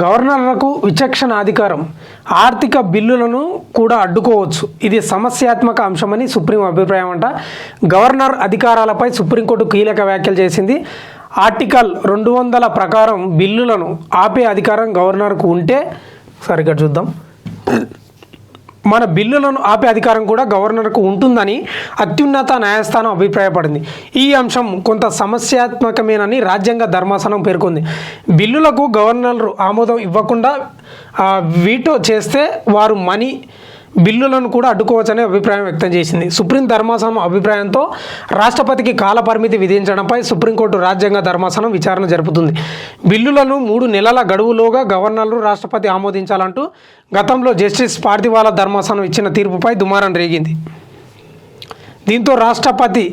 గవర్నర్లకు విచక్షణ అధికారం, ఆర్థిక బిల్లులను కూడా అడ్డుకోవచ్చు. ఇది సమస్యాత్మక అంశమని సుప్రీం అభిప్రాయం అంట. గవర్నర్ అధికారాలపై సుప్రీంకోర్టు కీలక వ్యాఖ్యలు చేసింది. ఆర్టికల్ 200 ప్రకారం బిల్లులను ఆపే అధికారం గవర్నర్కు ఉంటే, సరిగ్గా చూద్దాం, మన బిల్లులను ఆపే అధికారం కూడా గవర్నర్కు ఉంటుందని అత్యున్నత న్యాయస్థానం అభిప్రాయపడింది. ఈ అంశం కొంత సమస్యాత్మకమేనని రాజ్యాంగ ధర్మాసనం పేర్కొంది. బిల్లులకు గవర్నర్ ఆమోదం ఇవ్వకుండా వీటో చేస్తే వారు బిల్లులను కూడా అడ్డుకోవచ్చనే అభిప్రాయం వ్యక్తం చేసింది. సుప్రీం ధర్మాసనం అభిప్రాయంతో రాష్ట్రపతికి కాల పరిమితి విధించడంపై సుప్రీంకోర్టు రాజ్యాంగ ధర్మాసనం విచారణ జరుపుతుంది. బిల్లులను 3 నెలల గడువులోగా గవర్నర్లు రాష్ట్రపతి ఆమోదించాలంటూ గతంలో జస్టిస్ పార్థివాలా ధర్మాసనం ఇచ్చిన తీర్పుపై దుమారం రేగింది. దీంతో రాష్ట్రపతి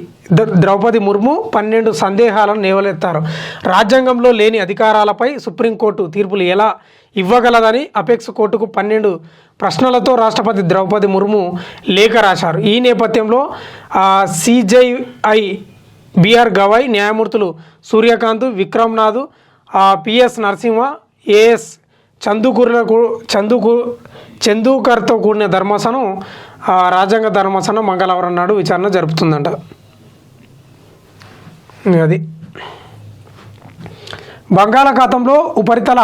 ద్రౌపది ముర్ము 12 సందేహాలను లేవనెత్తారు. రాజ్యాంగంలో లేని అధికారాలపై సుప్రీంకోర్టు తీర్పులు ఎలా ఇవ్వగలదని అపెక్స్ కోర్టుకు 12 ప్రశ్నలతో రాష్ట్రపతి ద్రౌపది ముర్ము లేఖ రాశారు. ఈ నేపథ్యంలో సిజేఐ బిఆర్ గవాయ్, న్యాయమూర్తులు సూర్యకాంత్, విక్రమ్నాథ్, పిఎస్ నరసింహ, ఏఎస్ చందూకర్తో కూడిన ధర్మాసనం, రాజ్యాంగ ధర్మాసనం మంగళవారం నాడు విచారణ జరుపుతుందంట. అది బంగాళాఖాతంలో ఉపరితల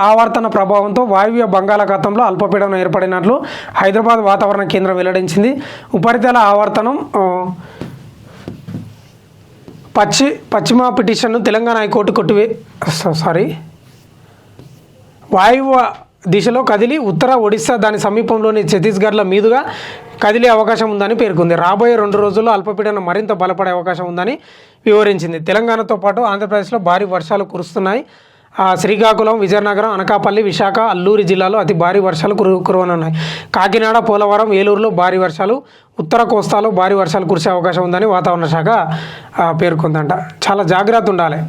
ఆవర్తన ప్రభావంతో వాయువ్య బంగాళాఖాతంలో అల్పపీడనం ఏర్పడినట్లు హైదరాబాద్ వాతావరణ కేంద్రం వెల్లడించింది. ఉపరితల ఆవర్తనం పశ్చిమ పిటిషన్ను తెలంగాణ హైకోర్టు వాయువ్య దిశలో కదిలి ఉత్తర ఒడిశా, దాని సమీపంలోని ఛత్తీస్గఢ్ల మీదుగా కదిలే అవకాశం ఉందని పేర్కొంది. రాబోయే 2 రోజుల్లో అల్పపీడనం మరింత బలపడే అవకాశం ఉందని వివరించింది. తెలంగాణతో పాటు ఆంధ్రప్రదేశ్లో భారీ వర్షాలు కురుస్తున్నాయి. శ్రీకాకుళం, విజయనగరం, అనకాపల్లి, విశాఖ, అల్లూరి జిల్లాలో అతి భారీ వర్షాలు కురవనున్నాయి. కాకినాడ, పోలవరం, ఏలూరులో భారీ వర్షాలు, ఉత్తర కోస్తాలో భారీ వర్షాలు కురిసే అవకాశం ఉందని వాతావరణ శాఖ పేర్కొందంట. చాలా జాగ్రత్త ఉండాలి.